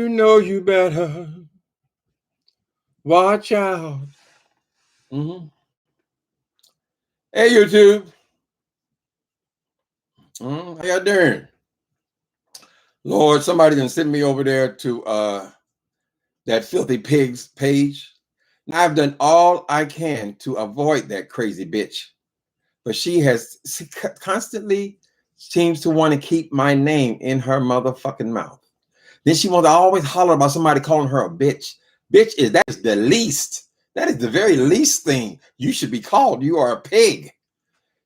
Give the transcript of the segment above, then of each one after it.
You know you better watch out. Mm-hmm. Hey, YouTube. How y'all doing? Lord, somebody can send me over there to that Filthy Pigs page. Now, I've done all I can to avoid that crazy bitch, but she constantly seems to want to keep my name in her motherfucking mouth. Then she wants to always holler about somebody calling her a bitch. That is the least. That is the very least thing you should be called. You are a pig.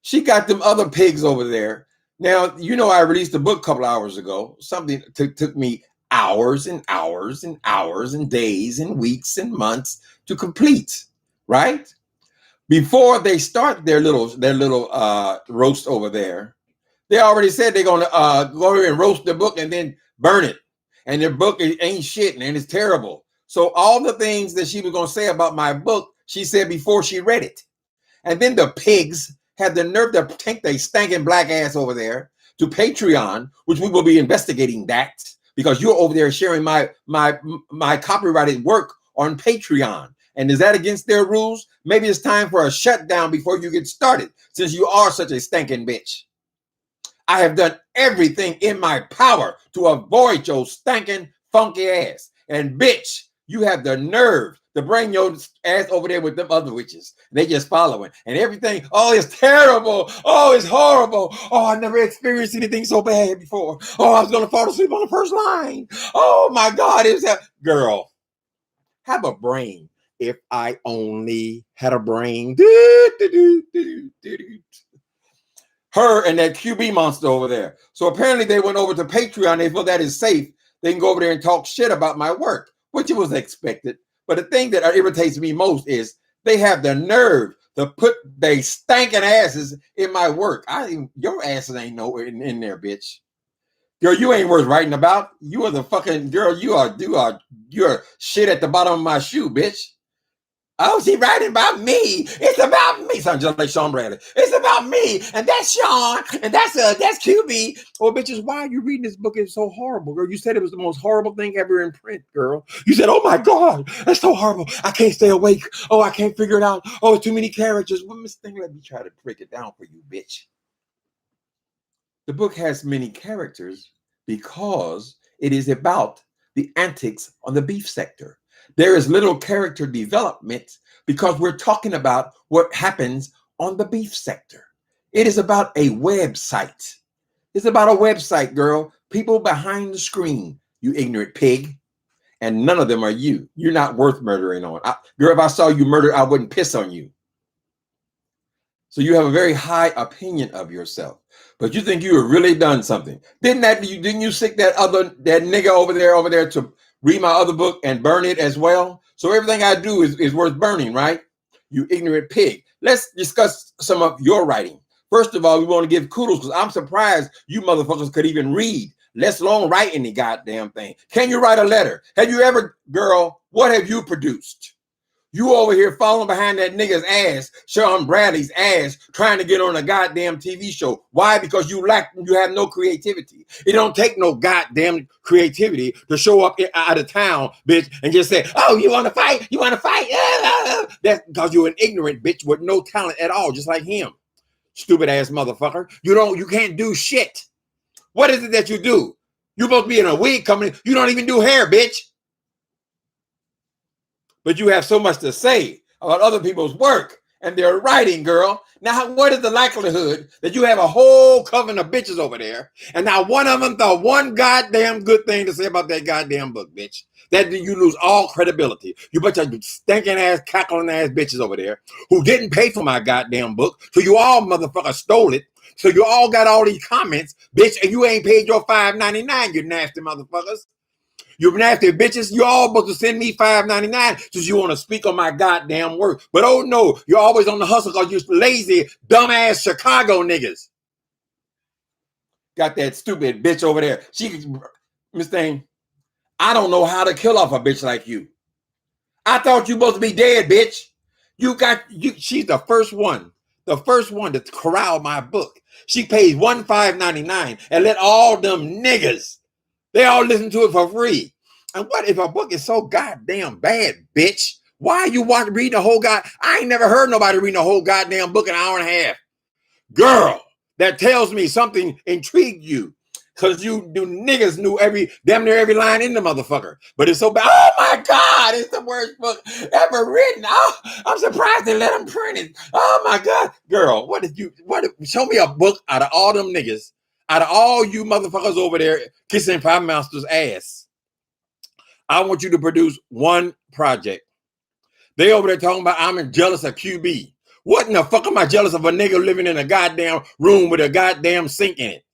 She got them other pigs over there. Now, you know, I released a book a couple hours ago. Something took me hours and hours and hours and days and weeks and months to complete, right? Before they start their little roast over there, they already said they're going to go over and roast the book and then burn it. And their book ain't shit and it's terrible. So all the things that she was going to say about my book, she said before she read it. And then the pigs had the nerve to take their stinking black ass over there to Patreon, which we will be investigating that because you're over there sharing my copyrighted work on Patreon. And is that against their rules? Maybe it's time for a shutdown before you get started, since you are such a stinking bitch. I have done everything in my power to avoid your stinking funky ass. And bitch, you have the nerve to bring your ass over there with them other witches. They just following and everything. Oh, it's terrible. Oh, it's horrible. Oh, I never experienced anything so bad before. Oh, I was going to fall asleep on the first line. Oh my God. It was that girl. Have a brain. If I only had a brain. Her and that QB monster over there. So apparently they went over to Patreon. They feel that is safe. They can go over there and talk shit about my work, which was expected. But the thing that irritates me most is they have the nerve to put they stinking asses in my work. Your asses ain't nowhere in there, bitch. Girl, you ain't worth writing about. You are the fucking girl. You're shit at the bottom of my shoe, bitch. Oh, she writing about me. It's about me. Sounds just like Sean Bradley. It's about me, and that's Sean, and that's QB. Oh, bitches, why are you reading this book? It's so horrible, girl. You said it was the most horrible thing ever in print, girl. You said, "Oh my God, that's so horrible. I can't stay awake. Oh, I can't figure it out. Oh, it's too many characters." Well, Miss Thing, let me try to break it down for you, bitch. The book has many characters because it is about the antics on the beef sector. There is little character development because we're talking about what happens on the beef sector. It is about a website. It's about a website, girl. People behind the screen, you ignorant pig. And none of them are you. You're not worth murdering on. Girl, if I saw you murder, I wouldn't piss on you. So you have a very high opinion of yourself. But you think you have really done something. Didn't you sick that nigga over there to read my other book and burn it as well? So everything I do is worth burning, right? You ignorant pig. Let's discuss some of your writing. First of all, we want to give kudos because I'm surprised you motherfuckers could even read, let alone write any goddamn thing. Can you write a letter? Have you ever, girl, what have you produced? You over here following behind that nigga's ass, Sean Bradley's ass, trying to get on a goddamn TV show. Why? Because you have no creativity. It don't take no goddamn creativity to show up out of town, bitch, and just say, "Oh, you want to fight? You want to fight?" That's because you're an ignorant bitch with no talent at all, just like him. Stupid ass motherfucker. You can't do shit. What is it that you do? You're supposed to be in a wig company. You don't even do hair, bitch. But you have so much to say about other people's work and their writing, girl. Now, what is the likelihood that you have a whole coven of bitches over there, and now one of them thought one goddamn good thing to say about that goddamn book, bitch? That you lose all credibility. You bunch of stinking ass, cackling ass bitches over there who didn't pay for my goddamn book, so you all motherfuckers stole it. So you all got all these comments, bitch, and you ain't paid your $5.99, you nasty motherfuckers. You nasty bitches, you all supposed to send me $5.99 since you want to speak on my goddamn work. But oh no, you're always on the hustle because you're lazy, dumbass Chicago niggas. Got that stupid bitch over there. Miss Thing, I don't know how to kill off a bitch like you. I thought you supposed to be dead, bitch. She's the first one to corral my book. She pays $1,599 and let all them niggas, they all listen to it for free. And what if a book is so goddamn bad, bitch? Why you reading the whole I ain't never heard nobody reading the whole goddamn book in an hour and a half. Girl, that tells me something intrigued you. Because you niggas knew damn near every line in the motherfucker. But it's so bad. Oh my God, it's the worst book ever written. Oh, I'm surprised they let them print it. Oh my God. Girl, show me a book out of all them niggas, out of all you motherfuckers over there kissing Prime Master's ass. I want you to produce one project. They over there talking about I'm jealous of QB. What in the fuck am I jealous of a nigga living in a goddamn room with a goddamn sink in it?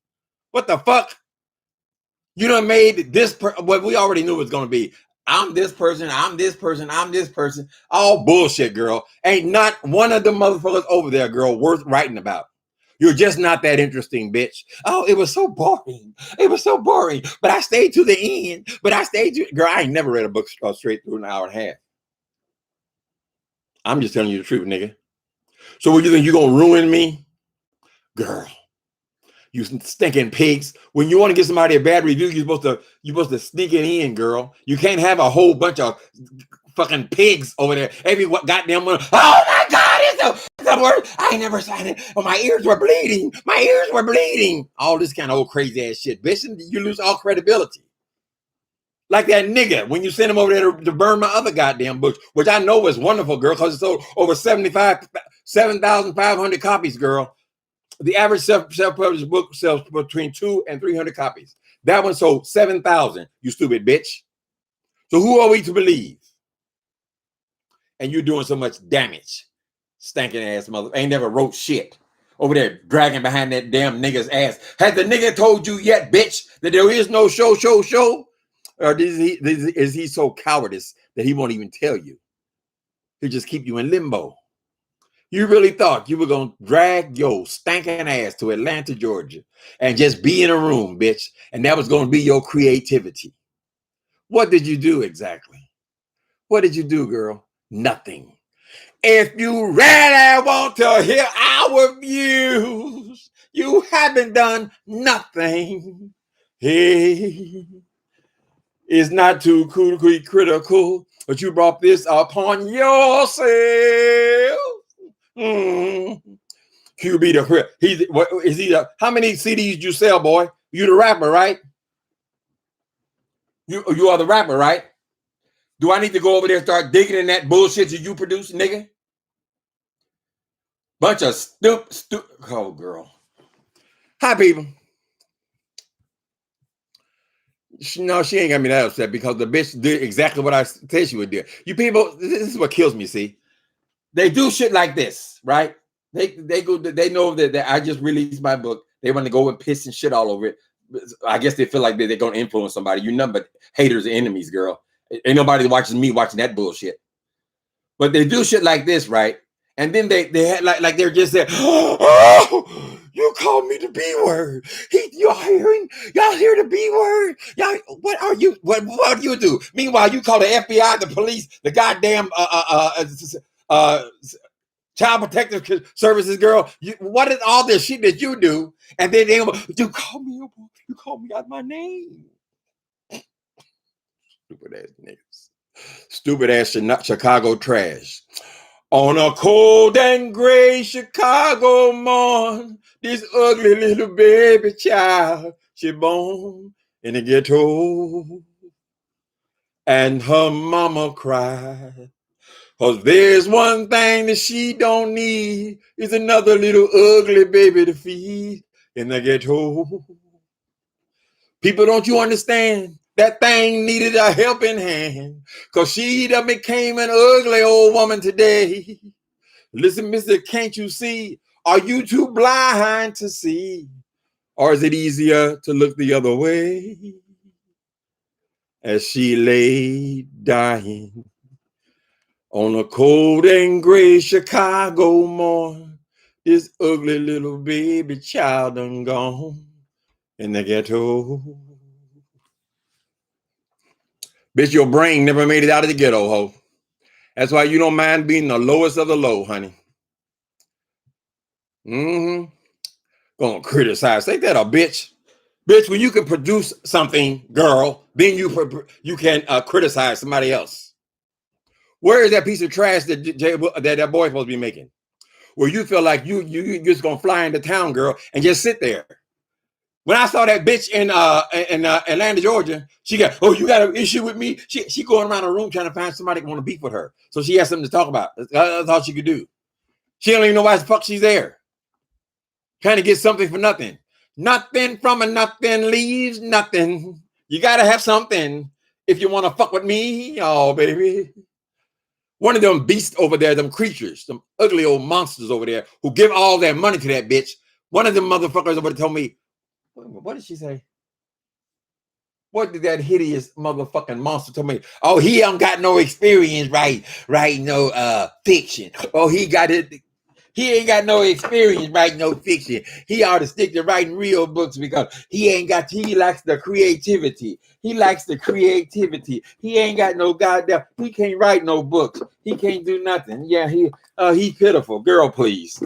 What the fuck? You done made this, what we already knew it was going to be. I'm this person, I'm this person, I'm this person. All bullshit, girl. Ain't not one of the motherfuckers over there, girl, worth writing about. You're just not that interesting, bitch. Oh, it was so boring. It was so boring. But I stayed to the end. Girl, I ain't never read a book straight through an hour and a half. I'm just telling you the truth, nigga. So what, you think you're going to ruin me? Girl, you stinking pigs. When you want to give somebody a bad review, you're supposed to sneak it in, girl. You can't have a whole bunch of fucking pigs over there. Every goddamn one. Oh my God, it's the word. I ain't never signed it. Oh, my ears were bleeding. My ears were bleeding. All this kind of old crazy ass shit, bitch. And you lose all credibility. Like that nigga, when you send him over there to burn my other goddamn books, which I know is wonderful, girl, because it's sold over 7,500 copies, girl. The average self-published book sells between 200 and 300 copies. That one sold 7,000, you stupid bitch. So who are we to believe? And you're doing so much damage. Stinking ass mother. Ain't never wrote shit. Over there dragging behind that damn nigga's ass. Has the nigga told you yet, bitch, that there is no show? Or is he so cowardice that he won't even tell you? He'll just keep you in limbo. You really thought you were going to drag your stinking ass to Atlanta, Georgia, and just be in a room, bitch, and that was going to be your creativity. What did you do exactly? What did you do, girl? Nothing. If you really want to hear our views, you haven't done nothing. Hey, it's not too critical, but you brought this upon yourself. QB how many CDs you sell, boy? You the rapper, right? You are the rapper, right? Do I need to go over there and start digging in that bullshit that you produce, nigga? Bunch of stupid. Oh, girl. Hi, people. No, she ain't got me that upset because the bitch did exactly what I said she would do. You people, this is what kills me, see? They do shit like this, right? They know that I just released my book. They want to go and piss and shit all over it. I guess they feel like they're going to influence somebody. You're nothing but haters and enemies, girl. Ain't nobody watching me watching that bullshit. But they do shit like this, right? And then they had like they're just saying, oh, you called me the B word. Y'all hear the B word? Y'all, what do you do? Meanwhile, you call the FBI, the police, the goddamn Child Protective Services, girl. What is all this shit that you do? And then you call me out my name. Stupid ass niggas. Stupid ass Chicago trash. On a cold and gray Chicago morn, this ugly little baby child, she born in the ghetto. And her mama cried. 'Cause there's one thing that she don't need is another little ugly baby to feed in the ghetto. People, don't you understand? That thing needed a helping hand, 'cause she done became an ugly old woman today. Listen, mister, can't you see? Are you too blind to see? Or is it easier to look the other way? As she lay dying on a cold and gray Chicago morn, this ugly little baby child done gone in the ghetto. Bitch, your brain never made it out of the ghetto, ho. That's why you don't mind being the lowest of the low, honey. Gonna criticize. Ain't that a bitch? Bitch, when you can produce something, girl, then you can criticize somebody else. Where is that piece of trash that boy supposed to be making? Where you feel like you just gonna fly into town, girl, and just sit there. When I saw that bitch in Atlanta, Georgia, she got, oh, you got an issue with me? She going around the room trying to find somebody that want to beef with her. So she has something to talk about. That's all she could do. She don't even know why the fuck she's there. Trying to get something for nothing. Nothing from a nothing leaves nothing. You got to have something if you want to fuck with me. Oh, baby. One of them beasts over there, them creatures, them ugly old monsters over there who give all their money to that bitch. One of them motherfuckers over there told me, what did she say? What did that hideous motherfucking monster tell me? Oh, he don't got no experience writing no fiction. Oh, he ain't got no experience writing no fiction. He ought to stick to writing real books because he lacks the creativity. He lacks the creativity. He ain't got no goddamn, he can't write no books. He can't do nothing. Yeah, he pitiful. Girl, please.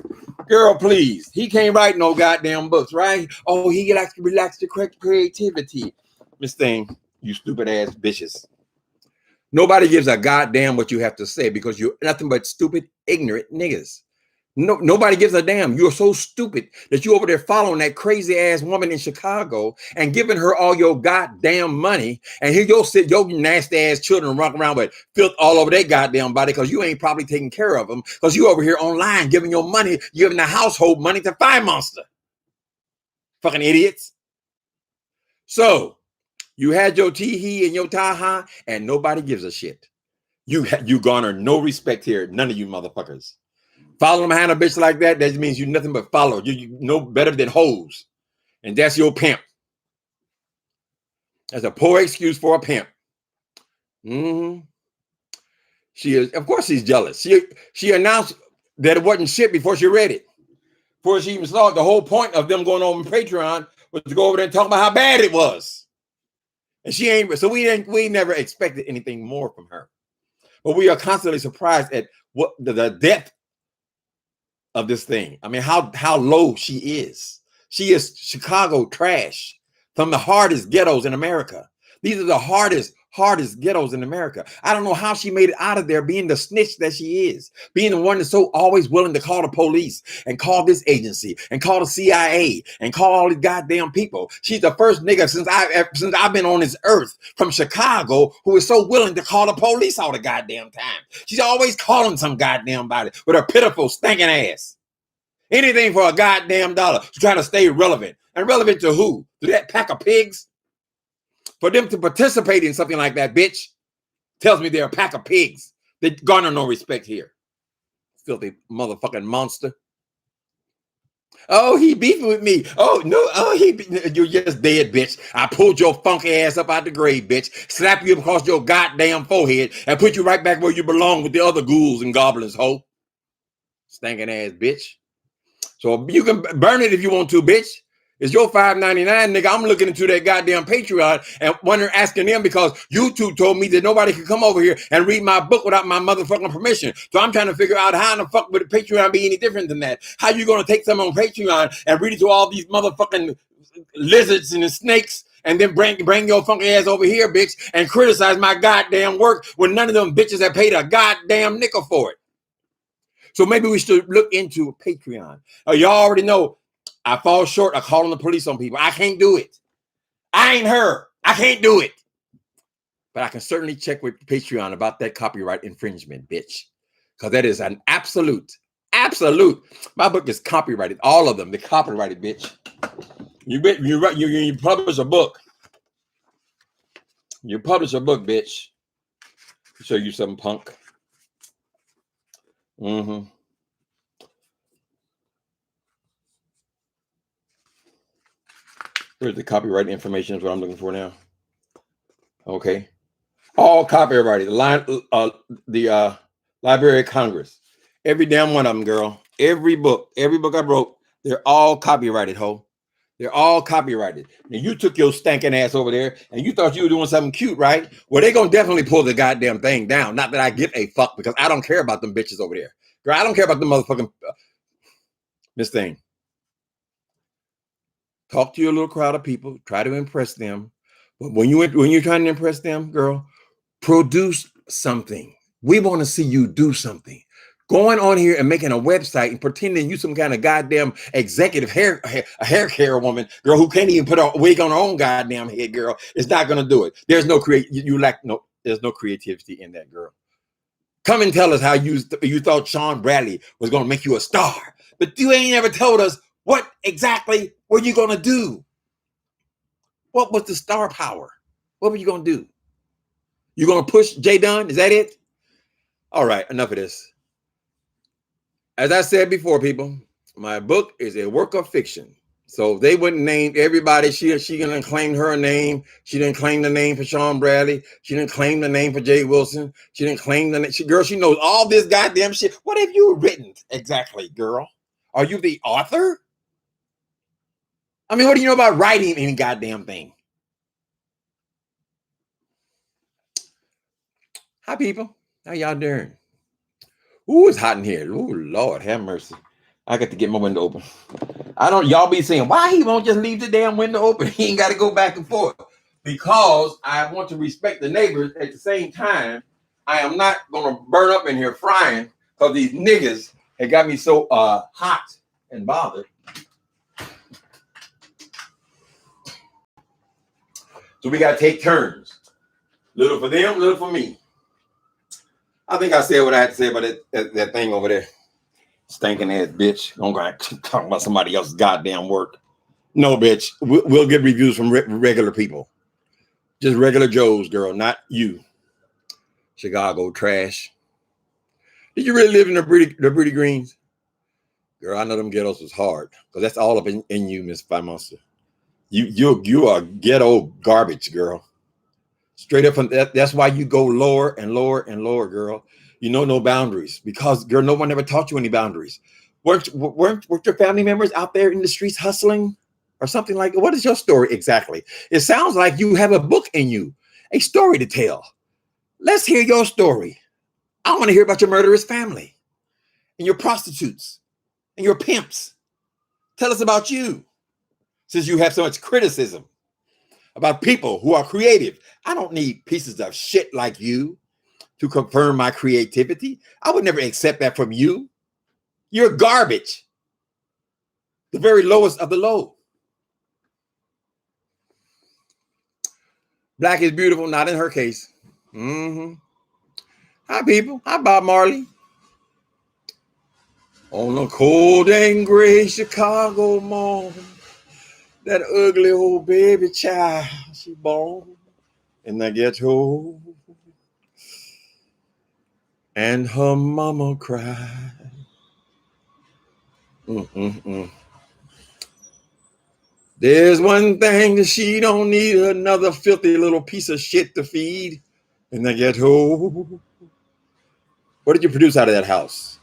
Girl, please. He can't write no goddamn books, right? Oh, he likes to relax the creativity. Miss Thing, you stupid ass bitches. Nobody gives a goddamn what you have to say because you're nothing but stupid, ignorant niggas. Nobody gives a damn. You're so stupid that you over there following that crazy ass woman in Chicago and giving her all your goddamn money. And here your nasty ass children run around with filth all over their goddamn body because you ain't probably taking care of them because you over here online giving your money, giving the household money to Fire Monster. Fucking idiots. So you had your tee-hee and your ta-ha and nobody gives a shit. You garner no respect here. None of you motherfuckers. Following behind a bitch like that means you nothing but follow. You know better than hoes. And that's your pimp. That's a poor excuse for a pimp. Mm-hmm. She is, of course she's jealous. She announced that it wasn't shit before she read it. Before she even saw it, the whole point of them going on Patreon was to go over there and talk about how bad it was. And she ain't, so we never expected anything more from her. But we are constantly surprised at what the depth of this thing. I mean, how low she is. She is Chicago trash from the hardest ghettos in America. These are the hardest ghettos in America. I don't know how she made it out of there being the snitch that she is, being the one that's so always willing to call the police and call this agency and call the CIA and call all these goddamn people. She's the first nigga since I've been on this earth from Chicago who is so willing to call the police all the goddamn time. She's always calling some goddamn body with her pitiful stinking ass. Anything for a goddamn dollar. She's trying to stay relevant. And relevant to who? To that pack of pigs? For them to participate in something like that, bitch, tells me they're a pack of pigs. They garner no respect here. Filthy motherfucking monster. Oh, he beefing with me. Oh, no. Oh, you're just dead, bitch. I pulled your funky ass up out the grave, bitch. Slap you across your goddamn forehead and put you right back where you belong with the other ghouls and goblins, ho. Stinking ass, bitch. So you can burn it if you want to, bitch. It's your $5.99, nigga. I'm looking into that goddamn Patreon and asking them because YouTube told me that nobody could come over here and read my book without my motherfucking permission. So I'm trying to figure out how in the fuck would Patreon be any different than that? How you gonna take something on Patreon and read it to all these motherfucking lizards and the snakes and then bring your funky ass over here, bitch, and criticize my goddamn work when none of them bitches have paid a goddamn nickel for it? So maybe we should look into Patreon. Y'all already know I fall short of calling the police on people. I can't do it. I ain't her. I can't do it. But I can certainly check with Patreon about that copyright infringement, bitch. Because that is an absolute. My book is copyrighted. All of them. They're copyrighted, bitch. You publish a book. You publish a book, bitch. I'll show you something, punk. Mm-hmm. Where's the copyright information is what I'm looking for now. Okay. All copyrighted. The Library of Congress. Every damn one of them, girl. Every book I wrote, they're all copyrighted, ho. They're all copyrighted. Now you took your stinking ass over there and you thought you were doing something cute, right? Well, they're gonna definitely pull the goddamn thing down. Not that I give a fuck because I don't care about them bitches over there. Girl, I don't care about the motherfucking Miss Thing. Talk to your little crowd of people. Try to impress them. But when you're trying to impress them, girl, produce something. We want to see you do something. Going on here and making a website and pretending you some kind of goddamn executive hair care woman, girl, who can't even put a wig on her own goddamn head, girl, is not going to do it. There's no there's no creativity in that, girl. Come and tell us how you thought Sean Bradley was going to make you a star, but you ain't ever told us what exactly were you going to do. What was the star power? What were you going to do? You going to push Jay Dunn? Is that it? All right, enough of this. As I said before, people, my book is a work of fiction. So they wouldn't name everybody. She didn't claim her name. She didn't claim the name for Sean Bradley. She didn't claim the name for Jay Wilson. She didn't claim the name. She knows all this goddamn shit. What have you written exactly, girl? Are you the author? I mean, what do you know about writing any goddamn thing? Hi, people. How y'all doing? Ooh, it's hot in here. Ooh, Lord, have mercy. I got to get my window open. Y'all be saying, why he won't just leave the damn window open? He ain't got to go back and forth. Because I want to respect the neighbors. At the same time, I am not going to burn up in here frying because these niggas have got me so hot and bothered. So we got to take turns. Little for them, little for me. I think I said what I had to say about that thing over there. Stinking ass bitch. I'm going to talk about somebody else's goddamn work. No, bitch. We'll get reviews from regular people. Just regular Joes, girl, not you. Chicago trash. Did you really live in the Breedy Greens? Girl, I know them ghettos was hard. Because that's all up in you, Miss Five Monster. You are ghetto garbage, girl. Straight up from that. That's why you go lower and lower and lower, girl. You know no boundaries. Because, girl, no one ever taught you any boundaries. Weren't your family members out there in the streets hustling? Or something like that? What is your story exactly? It sounds like you have a book in you. A story to tell. Let's hear your story. I want to hear about your murderous family. And your prostitutes. And your pimps. Tell us about you. Since you have so much criticism about people who are creative. I don't need pieces of shit like you to confirm my creativity. I would never accept that from you. You're garbage. The very lowest of the low. Black is beautiful, not in her case. Mm-hmm. Hi, people. Hi, Bob Marley. On a cold and gray Chicago morning, that ugly old baby child she born in the ghetto, and her mama cried. There's one thing that she don't need another filthy little piece of shit to feed in the ghetto. What did you produce out of that house?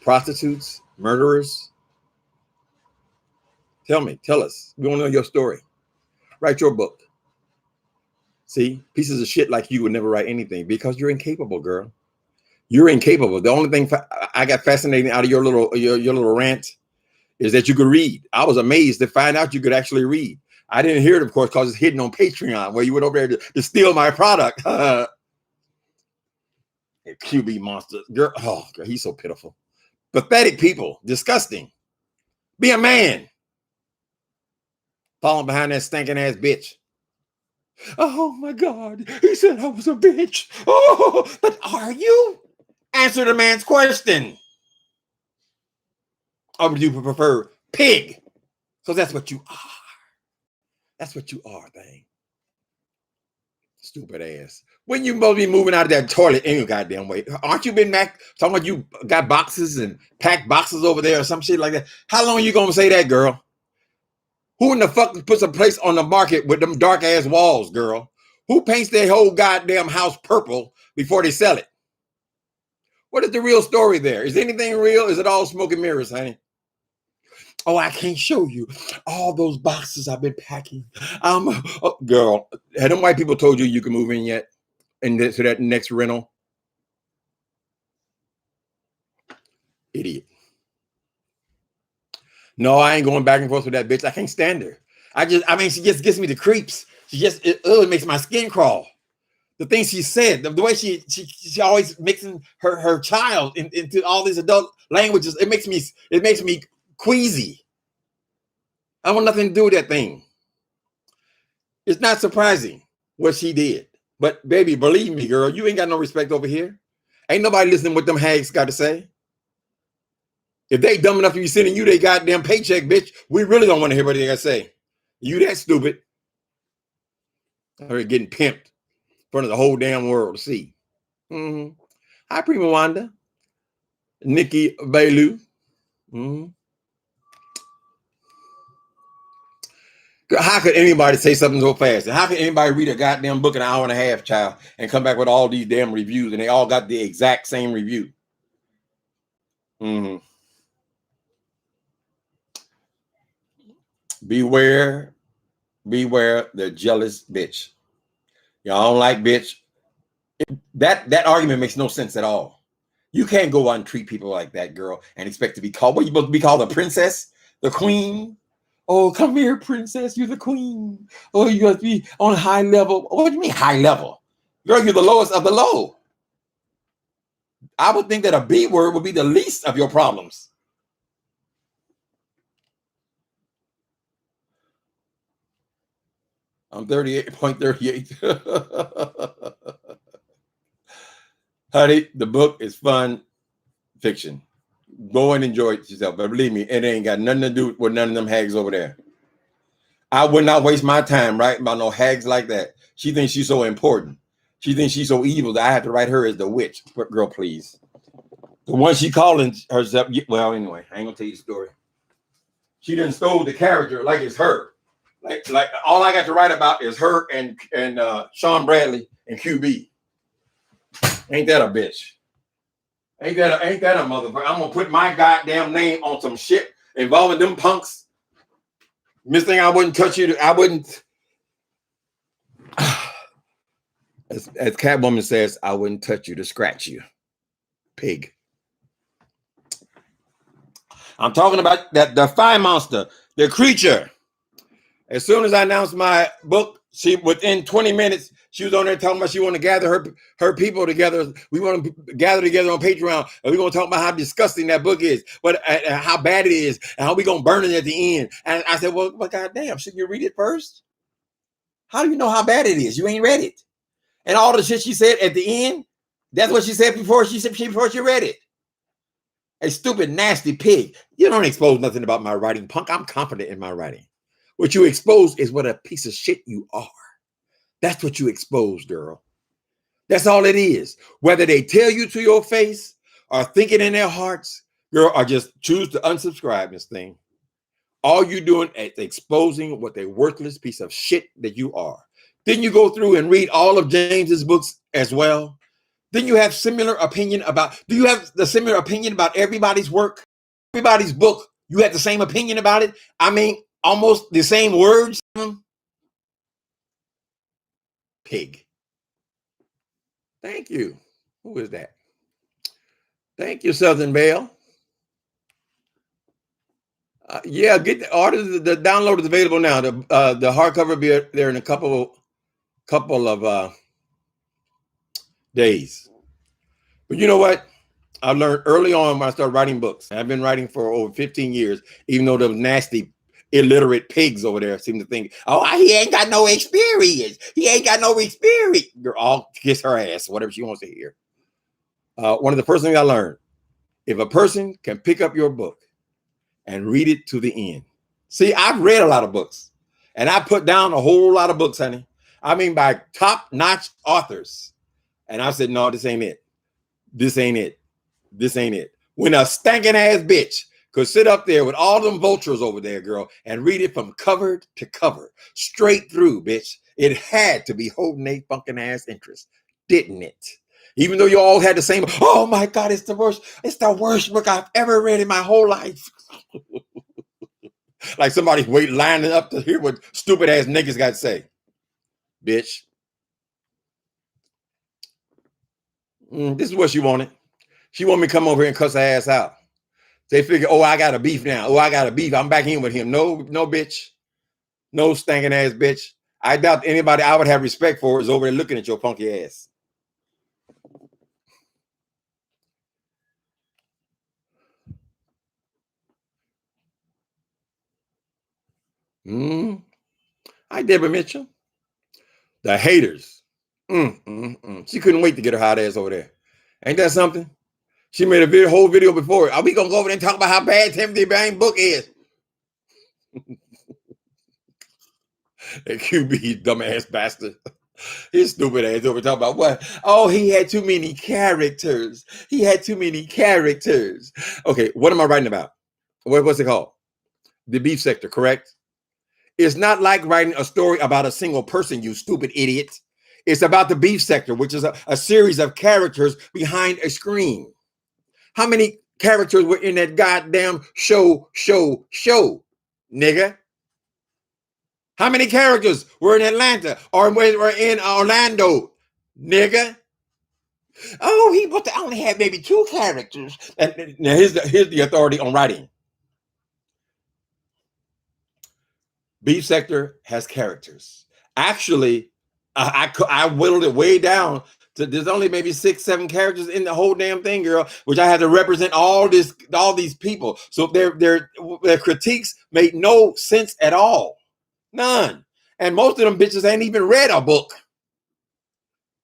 Prostitutes? Murderers? Tell us. We want to know your story. Write your book. See, pieces of shit like you would never write anything because you're incapable, girl. You're incapable. The only thing I got fascinating out of your little rant is that you could read. I was amazed to find out you could actually read. I didn't hear it, of course, because it's hidden on Patreon, where you went over there to steal my product. QB monster. Girl, oh, girl, he's so pitiful. Pathetic people. Disgusting. Be a man. Falling behind that stinking ass bitch. Oh my God. He said I was a bitch. Oh, but are you? Answer the man's question. Or would you prefer pig? Because that's what you are. That's what you are, thing. Stupid ass. When you supposed to be moving out of that toilet any goddamn way? Aren't you been back talking about you got boxes and packed boxes over there or some shit like that? How long are you gonna say that, girl? Who in the fuck puts a place on the market with them dark ass walls, girl? Who paints their whole goddamn house purple before they sell it? What is the real story there? Is anything real? Is it all smoke and mirrors, honey? Oh, I can't show you all those boxes I've been packing. Girl, have them white people told you you can move in yet? To that next rental? Idiot. No, I ain't going back and forth with that bitch. I can't stand her. I mean, she just gives me the creeps. It makes my skin crawl. The things she said, the way she always mixing her child into all these adult languages, it makes me queasy. I want nothing to do with that thing. It's not surprising what she did. But baby, believe me, girl, you ain't got no respect over here. Ain't nobody listening to what them hags got to say. If they dumb enough to be sending you their goddamn paycheck, bitch, we really don't want to hear what they got to say. You that stupid. Or getting pimped in front of the whole damn world to see. Mm-hmm. Hi, Prima Wanda. Nikki Bailu. Mm-hmm. How could anybody say something so fast? And how can anybody read a goddamn book in an hour and a half, child, and come back with all these damn reviews, and they all got the exact same review? Mm-hmm. Beware the jealous bitch. Y'all don't like bitch. That argument makes no sense at all. You can't go out and treat people like that, girl, and expect to be called. What, you supposed to be called the princess, the queen? Oh, come here, princess. You're the queen. Oh, you got to be on a high level. What do you mean high level? Girl, you're the lowest of the low. I would think that a B word would be the least of your problems. I'm 38.38. Honey, the book is fun fiction. Go and enjoy it yourself. But believe me, it ain't got nothing to do with none of them hags over there. I would not waste my time writing about no hags like that. She thinks she's so important. She thinks she's so evil that I have to write her as the witch. But girl, please. The one she calling herself. Well, anyway, I ain't gonna tell you the story. She done stole the character like it's her. Like all I got to write about is her and Sean Bradley and QB. Ain't that a bitch? Ain't that a motherfucker? I'm gonna put my goddamn name on some shit involving them punks. Miss Thing, I wouldn't touch you. I wouldn't. As Catwoman says, I wouldn't touch you to scratch you, pig. I'm talking about that the fire monster, the creature. As soon as I announced my book, she within 20 minutes, she was on there talking about she want to gather her people together. We want to gather together on Patreon, and we're going to talk about how disgusting that book is, but how bad it is, and how we going to burn it at the end. And I said, well, goddamn, should you read it first? How do you know how bad it is? You ain't read it. And all the shit she said at the end, that's what she said before she read it. A stupid, nasty pig. You don't expose nothing about my writing, punk. I'm confident in my writing. What you expose is what a piece of shit you are. That's what you expose, girl. That's all it is. Whether they tell you to your face or think it in their hearts, girl, or just choose to unsubscribe this thing. All you doing is exposing what a worthless piece of shit that you are. Didn't you go through and read all of James's books as well? Didn't you have similar opinion about, do you have the similar opinion about everybody's work? Everybody's book, you had the same opinion about it? I mean, almost the same words? Pig. Thank you. Who is that? Thank you, Southern Belle. Yeah, get the order. The download is available now. The hardcover will be there in a couple of days. But you know what? I learned early on when I started writing books. I've been writing for over 15 years, even though those nasty, illiterate pigs over there seem to think, oh, he ain't got no experience. He ain't got no experience. You're all kiss her ass, whatever she wants to hear. One of the first things I learned, if a person can pick up your book and read it to the end. See, I've read a lot of books, and I put down a whole lot of books, honey. I mean, by top-notch authors. And I said, no, this ain't it. This ain't it. This ain't it. When a stinking ass bitch could sit up there with all them vultures over there, girl, and read it from cover to cover, straight through, bitch, it had to be holding a fucking ass interest, didn't it? Even though you all had the same, oh my God, it's the worst book I've ever read in my whole life. Like somebody lining up to hear what stupid ass niggas got to say. Bitch. This is what she wanted. She wanted me to come over here and cuss her ass out. They figure, oh, I got a beef now. Oh, I got a beef. I'm back in with him. No, no, bitch. No stinking ass bitch. I doubt anybody I would have respect for is over there looking at your funky ass. Hi, Deborah Mitchell. The haters. She couldn't wait to get her hot ass over there. Ain't that something? She made a whole video before. Are we gonna go over there and talk about how bad Timothy Bain book is? That QB dumbass bastard. His stupid ass over talking about what? Oh, he had too many characters. He had too many characters. Okay, what am I writing about? What's it called? The beef sector, correct? It's not like writing a story about a single person, you stupid idiot. It's about the beef sector, which is a series of characters behind a screen. How many characters were in that goddamn show, nigga? How many characters were in Atlanta or were in Orlando, nigga? Oh, he must have only had maybe 2 characters. And now here's the authority on writing. Beef sector has characters. Actually, I whittled it way down to there's only maybe 6, 7 characters in the whole damn thing, girl, which I had to represent all these people. So their critiques made no sense at all. None. And most of them bitches ain't even read a book.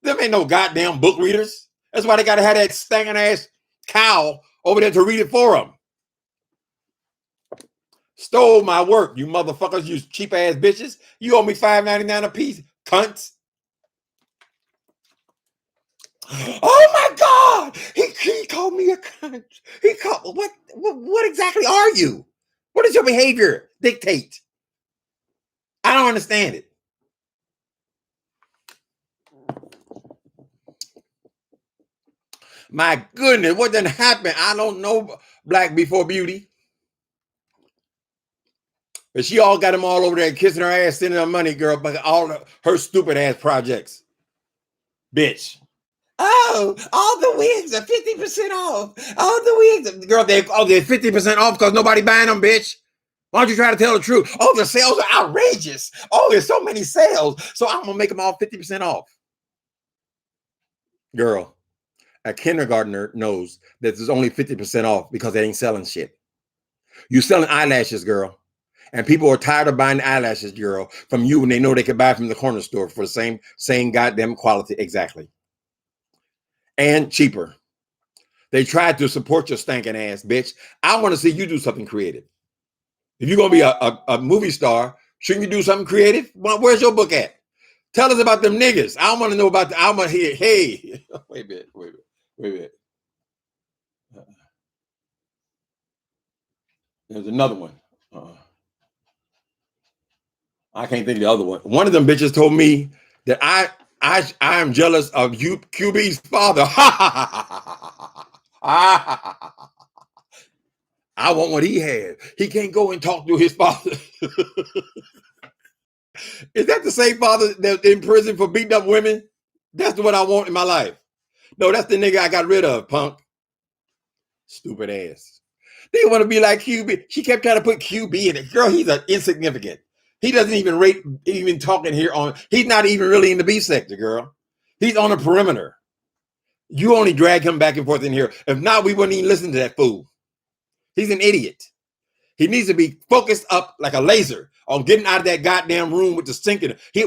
Them ain't no goddamn book readers. That's why they gotta have that stinking ass cow over there to read it for them. Stole my work, you motherfuckers, you cheap ass bitches. You owe me $5.99 a piece, cunts. Oh my God! He called me a cunt. He called what exactly are you? What does your behavior dictate? I don't understand it. My goodness, what done happened? I don't know Black Before Beauty. But she all got them all over there kissing her ass, sending her money, girl, but all her stupid ass projects. Bitch. Oh, all the wigs are 50% off. All the wigs, girl, they're 50% off because nobody buying them, bitch. Why don't you try to tell the truth? Oh, the sales are outrageous. Oh, there's so many sales. So I'm gonna make them all 50% off. Girl, a kindergartner knows that there's only 50% off because they ain't selling shit. You selling eyelashes, girl. And people are tired of buying eyelashes, girl, from you when they know they could buy from the corner store for the same goddamn quality. Exactly. And cheaper. They tried to support your stinking ass, bitch. I want to see you do something creative. If you're going to be a movie star, shouldn't you do something creative? Where's your book at? Tell us about them niggas. I want to know about I want to hear, hey, wait a minute. There's another one. I can't think of the other one. One of them bitches told me that I am jealous of QB's father. I want what he had. He can't go and talk to his father. Is that the same father that's in prison for beating up women? That's what I want in my life. No, that's the nigga I got rid of, punk. Stupid ass. They want to be like QB. She kept trying to put QB in it. Girl, he's insignificant. He doesn't even rate even talking here on. He's not even really in the beef sector, girl. He's on the perimeter. You only drag him back and forth in here. If not, we wouldn't even listen to that fool. He's an idiot. He needs to be focused up like a laser on getting out of that goddamn room with the sink in it. Here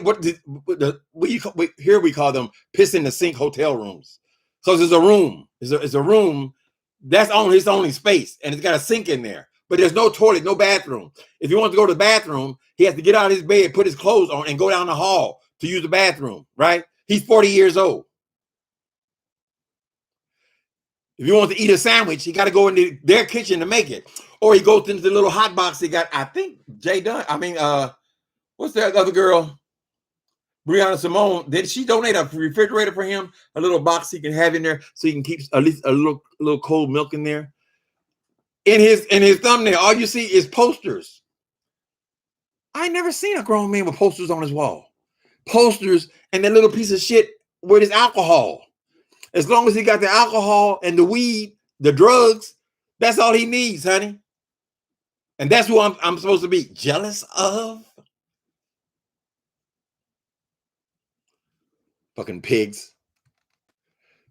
we call them piss in the sink hotel rooms. Because it's a room. It's a room that's its only space, and it's got a sink in there. But there's no toilet, no bathroom. If he wants to go to the bathroom, he has to get out of his bed, put his clothes on, and go down the hall to use the bathroom, right? He's 40 years old. If he wants to eat a sandwich, he got to go into their kitchen to make it. Or he goes into the little hot box they got. I think Jay Dunn. What's that other girl? Brianna Simone. Did she donate a refrigerator for him? A little box he can have in there so he can keep at least a little cold milk in there. In his thumbnail, all you see is posters. I never seen a grown man with posters on his wall. Posters and that little piece of shit with his alcohol. As long as he got the alcohol and the weed, the drugs, That's all he needs, honey. And that's who I'm supposed to be jealous of. Fucking pigs.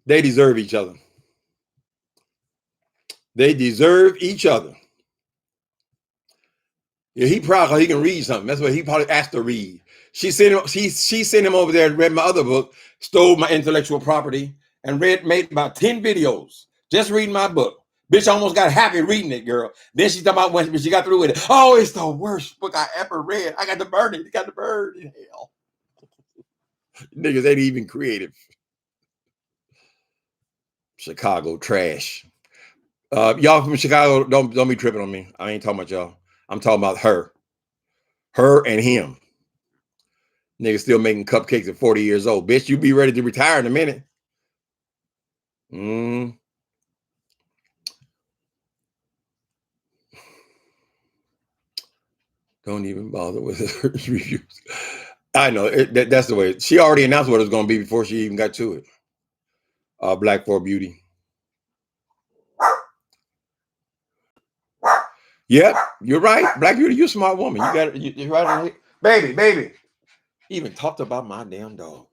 They deserve each other. They deserve each other. Yeah, he proud because he can read something. That's what he probably asked to read. She sent him over there and read my other book, stole my intellectual property, and made about 10 videos just reading my book. Bitch almost got happy reading it, girl. Then she talking about when she got through with it. Oh, it's the worst book I ever read. I got to burn it. Got to burn in hell. Niggas ain't even creative. Chicago trash. Y'all from Chicago, don't be tripping on me. I ain't talking about y'all. I'm talking about her. Her and him. Niggas still making cupcakes at 40 years old. Bitch, you be ready to retire in a minute. Don't even bother with her reviews. I know, that's the way. She already announced what it was going to be before she even got to it. Black for Beauty. Yep, you're right. Black Beauty, you're a smart woman. You got it. You're right on here. Baby. Even talked about my damn dog.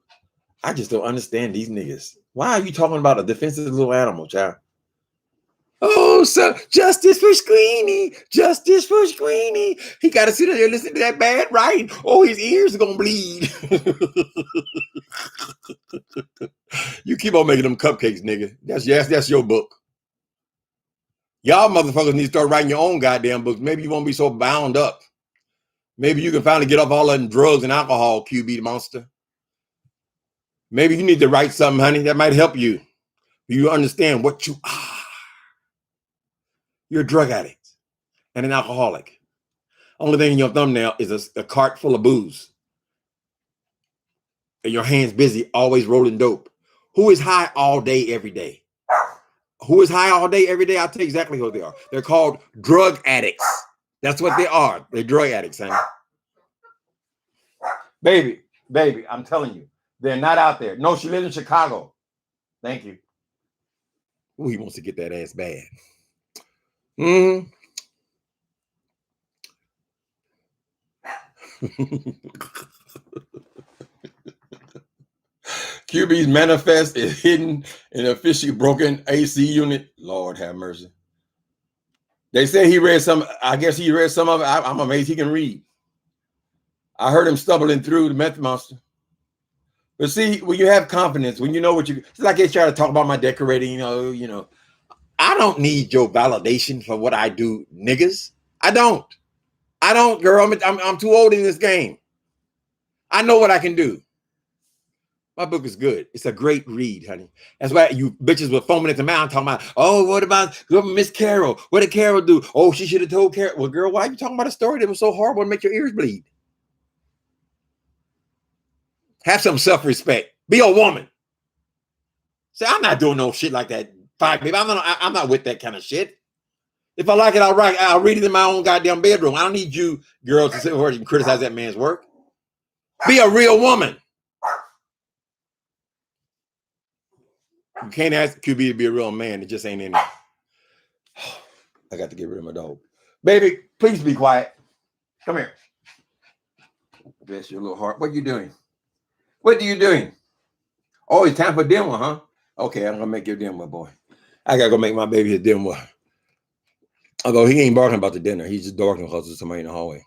I just don't understand these niggas. Why are you talking about a defensive little animal, child? Oh, so justice for Squeenie. Justice for Squeenie. He got to sit there listening to that bad writing. Oh, his ears are going to bleed. You keep on making them cupcakes, nigga. That's your book. Y'all motherfuckers need to start writing your own goddamn books. Maybe you won't be so bound up. Maybe you can finally get off all of them drugs and alcohol, QB the monster. Maybe you need to write something, honey, that might help you. You understand what you are. You're a drug addict and an alcoholic. Only thing in your thumbnail is a cart full of booze. And your hands busy, always rolling dope. Who is high all day, every day? Who is high all day, every day? I'll tell you exactly who they are. They're called drug addicts. That's what they are. They're drug addicts, honey. Baby, I'm telling you, they're not out there. No, she lives in Chicago. Thank you. Ooh, he wants to get that ass bad. QB's manifest is hidden in a officially broken AC unit. Lord have mercy. They say he read some. I guess he read some of it. I'm amazed he can read. I heard him stumbling through the meth monster. But see, when you have confidence, when you know what it's like they try to talk about my decorating, you know, I don't need your validation for what I do, niggas. I don't, girl. I'm too old in this game. I know what I can do. My book is good. It's a great read, honey. That's why you bitches were foaming at the mouth talking about, oh, what about Miss Carol? What did Carol do? Oh, she should have told Carol. Well, girl, why are you talking about a story that was so horrible and make your ears bleed? Have some self-respect. Be a woman. See, I'm not doing no shit like that. Fine, baby. I'm not with that kind of shit. If I like it, I'll read it in my own goddamn bedroom. I don't need you girls to sit here and criticize that man's work. Be a real woman. You can't ask QB to be a real man. It just ain't in there. I got to get rid of my dog. Baby, please be quiet. Come here. Bless your little heart. What are you doing? What are you doing? Oh, it's time for dinner, huh? Okay, I'm going to make your dinner, boy. I got to go make my baby a dinner. Although he ain't barking about the dinner. He's just barking because there's somebody in the hallway.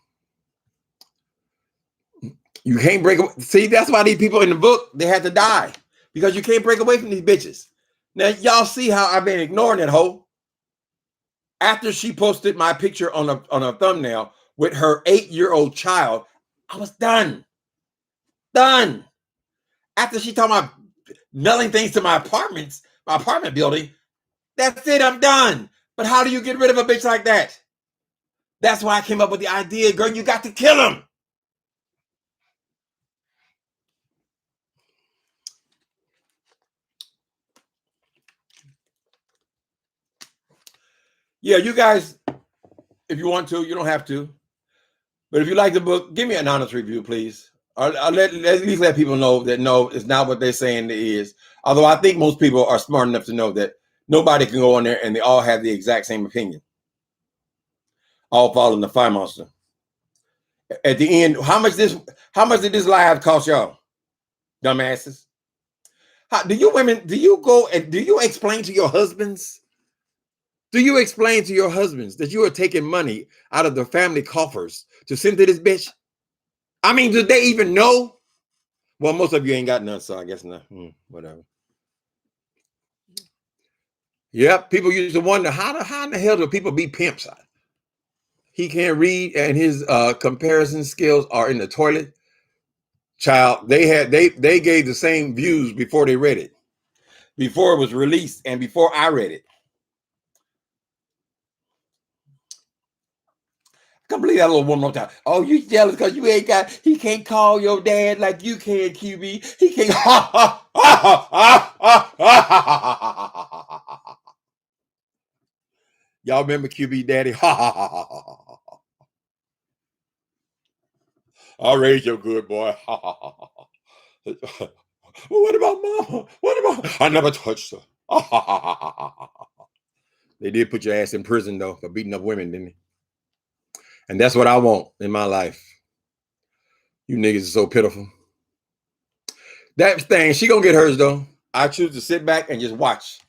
You can't break away. See, that's why these people in the book, they had to die. Because you can't break away from these bitches. Now, y'all see how I've been ignoring that hoe. After she posted my picture on a thumbnail with her 8-year-old child, I was done. Done. After she told my mailing things to my apartment building, that's it, I'm done. But how do you get rid of a bitch like that? That's why I came up with the idea, girl, you got to kill him. Yeah, you guys, if you want to, you don't have to. But if you like the book, give me an honest review, please. I'll at least let people know that no, it's not what they're saying it is. Although I think most people are smart enough to know that Nobody can go on there and they all have the exact same opinion. All following the fire monster. At the end, how much did this live cost y'all? Dumbasses. Do you women, do you go and do you explain to your husbands? Do you explain to your husbands that you are taking money out of the family coffers to send to this bitch? I mean, do they even know? Well, most of you ain't got none, so I guess not. Whatever. Yep, people used to wonder how in the hell do people be pimps? He can't read and his comparison skills are in the toilet. Child, they gave the same views before they read it, before it was released, and before I read it. Come believe that little woman one more time. Oh, you jealous because you ain't got, he can't call your dad like you can, QB. He can't. Y'all remember QB daddy? I'll raise your good boy. What about mama? What about? I never touched her. They did put your ass in prison though for beating up women, didn't they? And that's what I want in my life. You niggas are so pitiful. That thing, she gonna get hers though. I choose to sit back and just watch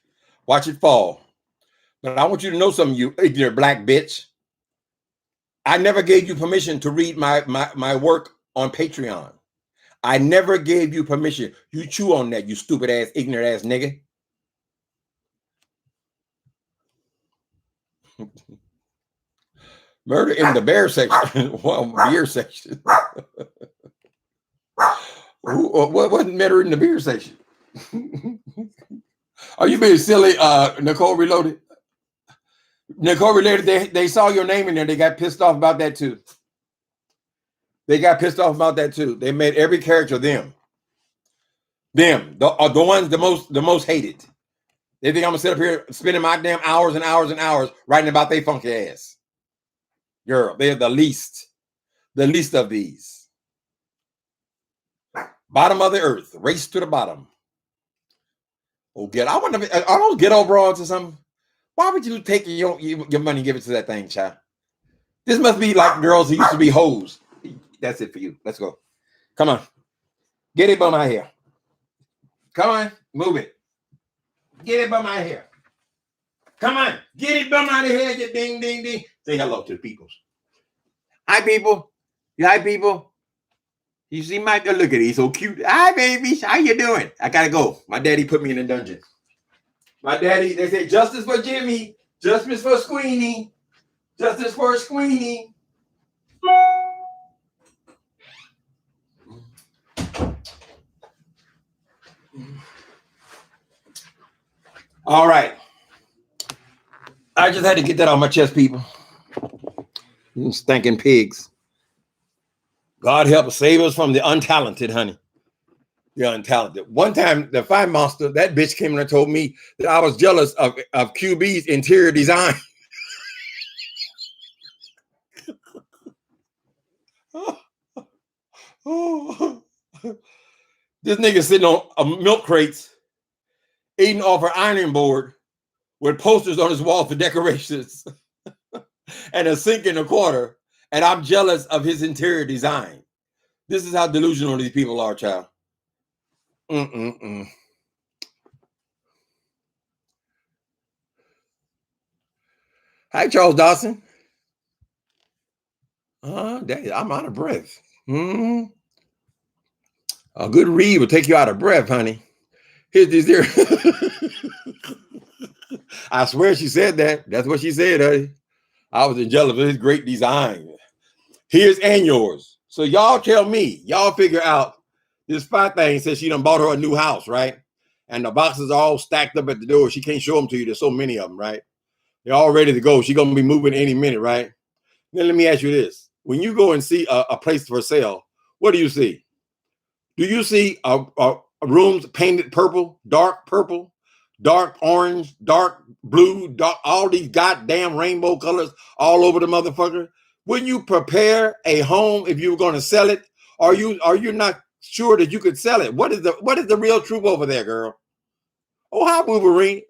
it fall. But I want you to know something, you ignorant black bitch. I never gave you permission to read my work on Patreon. I never gave you permission. You chew on that, you stupid ass, ignorant ass nigga. Murder in the bear section. Well, beer section. What wasn't murder in the beer section? Are you being silly, Nicole Reloaded? Nicole Reloaded, they saw your name in there. They got pissed off about that too. They made every character them. The ones the most hated. They think I'm gonna sit up here spending my damn hours and hours and hours writing about they funky ass. Girl, they're the least of these. Bottom of the earth, race to the bottom. Oh, I wonder if are those ghetto broads or something? Why would you take your money and give it to that thing, child? This must be like girls who used to be hoes. That's it for you. Let's go. Come on. Get it by my hair. Come on. Move it. Get it by my hair. Come on. Get it by my hair. Get ding, ding, ding. Say hello to the peoples. Hi, people. Hi, people. You see my, look at it. He's so cute. Hi, baby. How you doing? I got to go. My daddy put me in a dungeon. My daddy, they say, justice for Jimmy. Justice for Squeenie. Justice for Squeenie. All right. I just had to get that on my chest, people. Stinking pigs. God help us, save us from the untalented, honey. The untalented. One time, the fire monster, that bitch came and told me that I was jealous of QB's interior design. This nigga sitting on milk crates, eating off her ironing board with posters on his wall for decorations and a sink in the corner, and I'm jealous of his interior design. This is how delusional these people are, child. Hi, Charles Dawson. I'm out of breath. A good read will take you out of breath, honey. Here's this here. I swear she said that. That's what she said, honey. I was jealous of his great design. His and yours. So y'all tell me, y'all figure out this fat thing says she done bought her a new house, right? And the boxes are all stacked up at the door. She can't show them to you. There's so many of them, right? They're all ready to go. She's going to be moving any minute, right? Then let me ask you this. When you go and see a place for sale, what do you see? Do you see rooms painted purple, dark orange, dark blue, dark, all these goddamn rainbow colors all over the motherfucker? Wouldn't you prepare a home if you were going to sell it? Are you not sure that you could sell it? What is the real truth over there, girl? Oh, hi, Wolverine.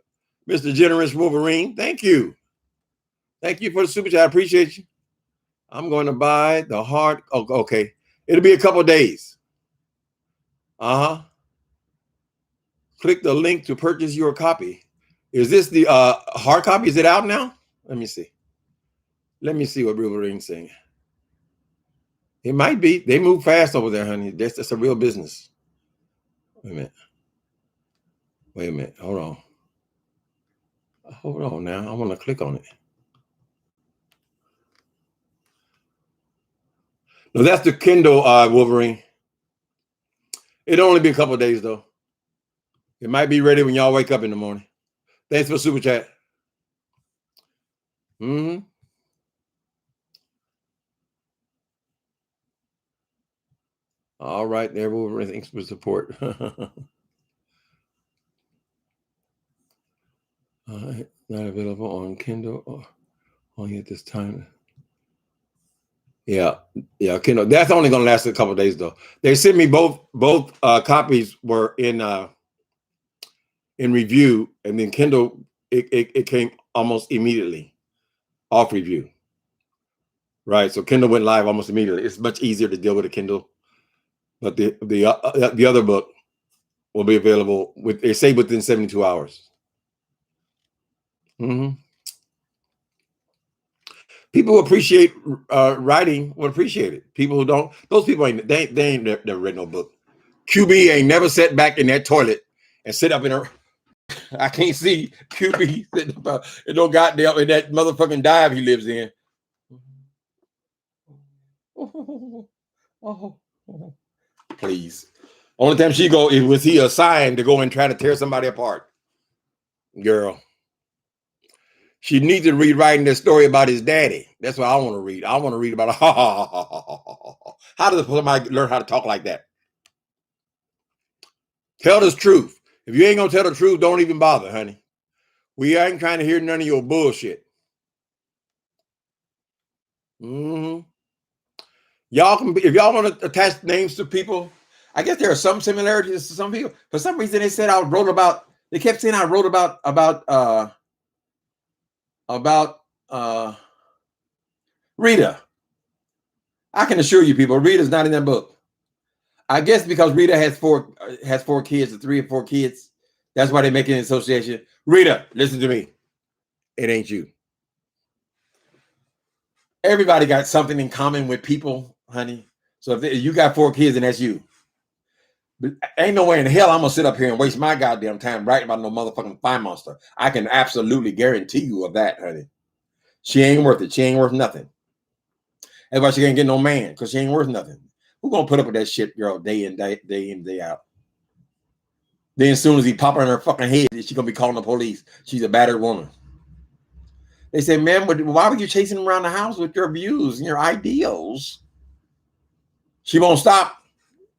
Mr. Generous Wolverine. Thank you. Thank you for the super chat. I appreciate you. I'm going to buy the hard. Oh, okay. It'll be a couple days. Click the link to purchase your copy. Is this the hard copy? Is it out now? Let me see. Let me see what Wolverine's saying. It might be. They move fast over there, honey. That's a real business. Wait a minute. Wait a minute. Hold on. Hold on now. I want to click on it. No, that's the Kindle Wolverine. It'll only be a couple of days, though. It might be ready when y'all wake up in the morning. Thanks for the super chat. All right, there, Wolverine. Thanks for support. All right, not available on Kindle or only at this time. Yeah, Kindle. That's only going to last a couple of days, though. They sent me both copies were in review, and then Kindle it came almost immediately off review. Right, so Kindle went live almost immediately. It's much easier to deal with a Kindle, but the other book will be available they say within 72 hours. People who appreciate writing will appreciate it. People who don't, those people ain't never read no book. QB ain't never sat back in that toilet and sit up in her. I can't see QB sitting up in no goddamn in that motherfucking dive he lives in. Please. Only time she go was he assigned to go and try to tear somebody apart. Girl. She needs to read writing this story about his daddy. That's what I want to read. I want to read about how does somebody learn how to talk like that? Tell the truth. If you ain't gonna tell the truth, don't even bother, honey. We ain't trying to hear none of your bullshit. Y'all can, if y'all want to attach names to people, I guess there are some similarities to some people. For some reason, they said they kept saying I wrote about Rita. I can assure you, people, Rita's not in that book. I guess because Rita has four kids, or 3 or 4 kids. That's why they're making an association. Rita, listen to me. It ain't you. Everybody got something in common with people, honey. So if you got 4 kids, and that's you. But ain't no way in hell I'm gonna sit up here and waste my goddamn time writing about no motherfucking fire monster. I can absolutely guarantee you of that, honey. She ain't worth it. She ain't worth nothing. That's why she can't get no man, because she ain't worth nothing. Who gonna put up with that shit, girl, day in, day out? Then as soon as he pop her in her fucking head, she's gonna be calling the police. She's a battered woman. They say, man, why were you chasing around the house with your views and your ideals? She won't stop.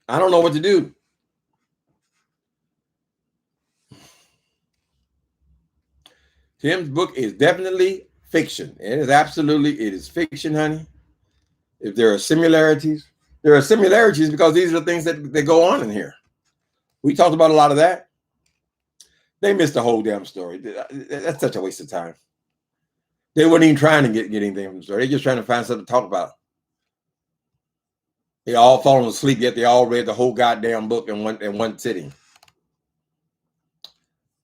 I don't know what to do. Tim's book is definitely fiction. It is fiction, honey. If there are similarities, because these are the things that go on in here. We talked about a lot of that. They missed the whole damn story. That's such a waste of time. They weren't even trying to get anything from the story. They're just trying to find something to talk about. They all fallen asleep, yet they all read the whole goddamn book in one sitting.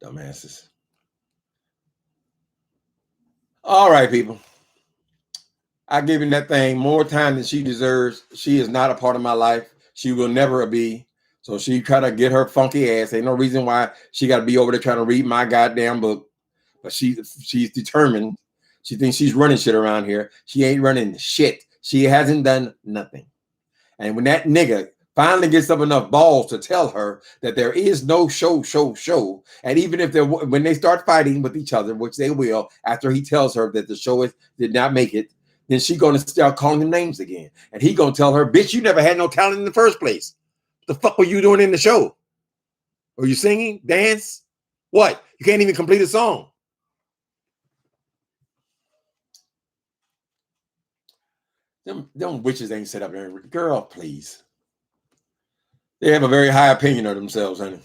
Dumbasses. All right, people. I given that thing more time than she deserves. She is not a part of my life. She will never be. So she try to get her funky ass. Ain't no reason why she got to be over there trying to read my goddamn book. But she's determined. She thinks she's running shit around here. She ain't running shit. She hasn't done nothing. And when that nigga finally gets up enough balls to tell her that there is no show, and even if when they start fighting with each other, which they will, after he tells her that the show did not make it, then she's going to start calling him names again. And he going to tell her, bitch, you never had no talent in the first place. What the fuck were you doing in the show? Were you singing, dance? What? You can't even complete a song. Them witches ain't set up there. Girl, please. They have a very high opinion of themselves, honey.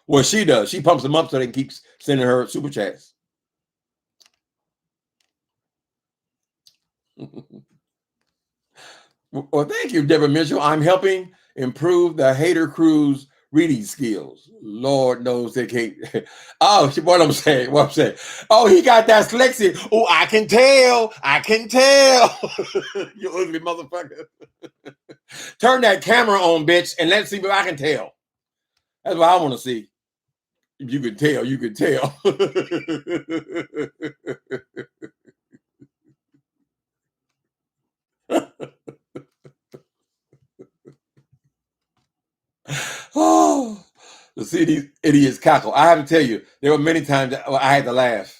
Well, she does. She pumps them up so they can keep sending her super chats. Well, thank you, Deborah Mitchell. I'm helping improve the Hater Crew's reading skills. Lord knows they can't. Oh, what I'm saying. Oh, he got that dyslexia. Oh, I can tell. You ugly motherfucker. Turn that camera on, bitch, and let's see if I can tell. That's what I want to see. If you can tell, you can tell. Oh, to see these idiots cackle. I have to tell you, there were many times that I had to laugh.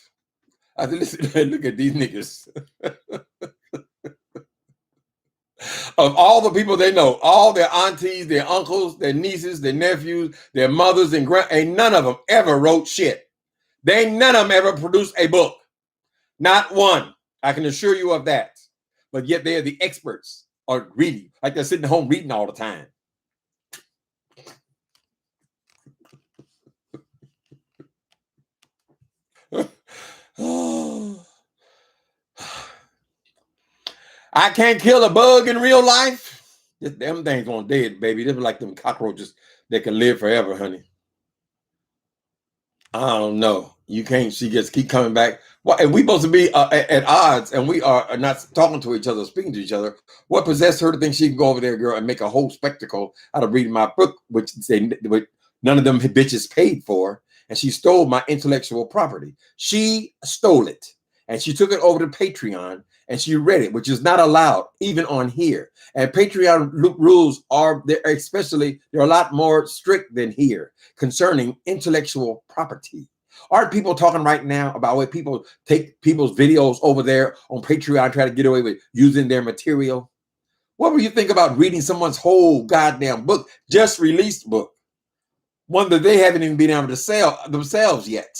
I said, listen, look at these niggas. Of all the people they know, all their aunties, their uncles, their nieces, their nephews, their mothers and ain't none of them ever wrote shit. They ain't none of them ever produced a book. Not one. I can assure you of that. But yet they are the experts on reading, like they're sitting home reading all the time. I can't kill a bug in real life. Them things won't dead, baby. They're like them cockroaches that can live forever, honey. I don't know. You can't. She just keep coming back. Well, and we supposed to be at odds, and we are not talking to each other, speaking to each other. What possessed her to think she can go over there, girl, and make a whole spectacle out of reading my book, which none of them bitches paid for, and she stole my intellectual property. She stole it, and she took it over to Patreon, and she read it, which is not allowed even on here. And Patreon rules are there, especially they're a lot more strict than here concerning intellectual property. Aren't people talking right now about where people take people's videos over there on Patreon, try to get away with using their material? What would you think about reading someone's whole goddamn book, just released book, one that they haven't even been able to sell themselves yet,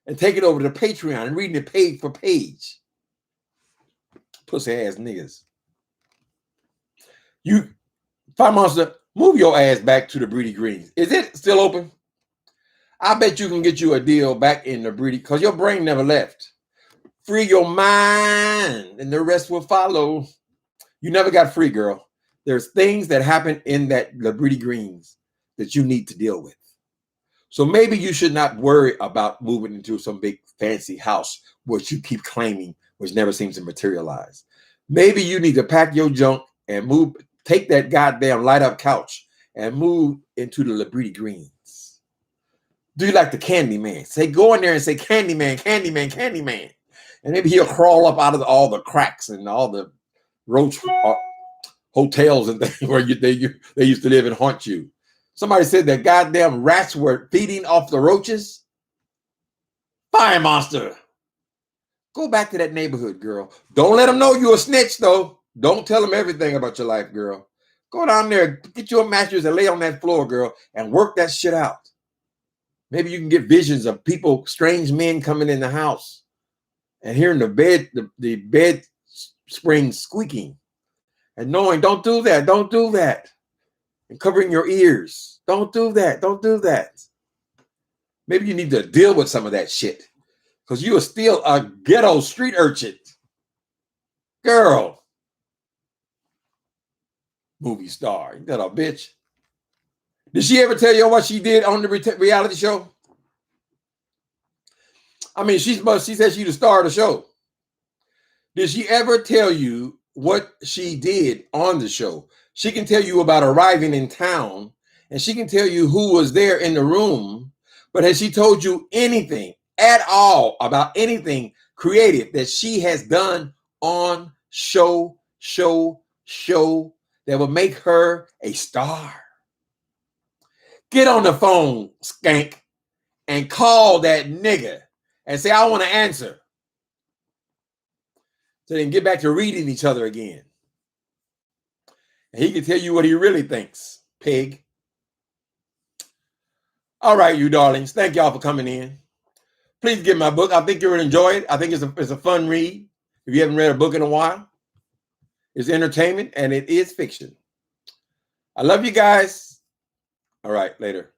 and take it over to Patreon and reading it page for page? Pussy ass niggas. You, Fire Monster, move your ass back to the Breedy Greens. Is it still open? I bet you can get you a deal back in the Breedy, because your brain never left. Free your mind, and the rest will follow. You never got free, girl. There's things that happen in the Breedy Greens that you need to deal with. So maybe you should not worry about moving into some big fancy house, which you keep claiming, which never seems to materialize. Maybe you need to pack your junk and move, take that goddamn light up couch and move into the Breedy Greens. Do you like the Candyman? Say, go in there and say, Candyman, Candyman, Candyman. And maybe he'll crawl up out of all the cracks and all the roach hotels and things where they used to live and haunt you. Somebody said that goddamn rats were feeding off the roaches. Fire Monster. Go back to that neighborhood, girl. Don't let them know you're a snitch, though. Don't tell them everything about your life, girl. Go down there, get you a mattress and lay on that floor, girl, and work that shit out. Maybe you can get visions of people, strange men coming in the house and hearing the bed spring squeaking and knowing, don't do that, don't do that. And covering your ears. Don't do that, don't do that. Maybe you need to deal with some of that shit because you are still a ghetto street urchin. Girl. Movie star. You got a bitch. Did she ever tell you what she did on the reality show? I mean, she said she's the star of the show. Did she ever tell you what she did on the show? She can tell you about arriving in town, and she can tell you who was there in the room, but has she told you anything at all about anything creative that she has done on show that will make her a star? Get on the phone, skank, and call that nigga and say, I want to answer. So they can get back to reading each other again. And he can tell you what he really thinks, pig. All right, you darlings. Thank y'all for coming in. Please get my book. I think you'll enjoy it. I think it's a fun read. If you haven't read a book in a while, it's entertainment and it is fiction. I love you guys. All right, later.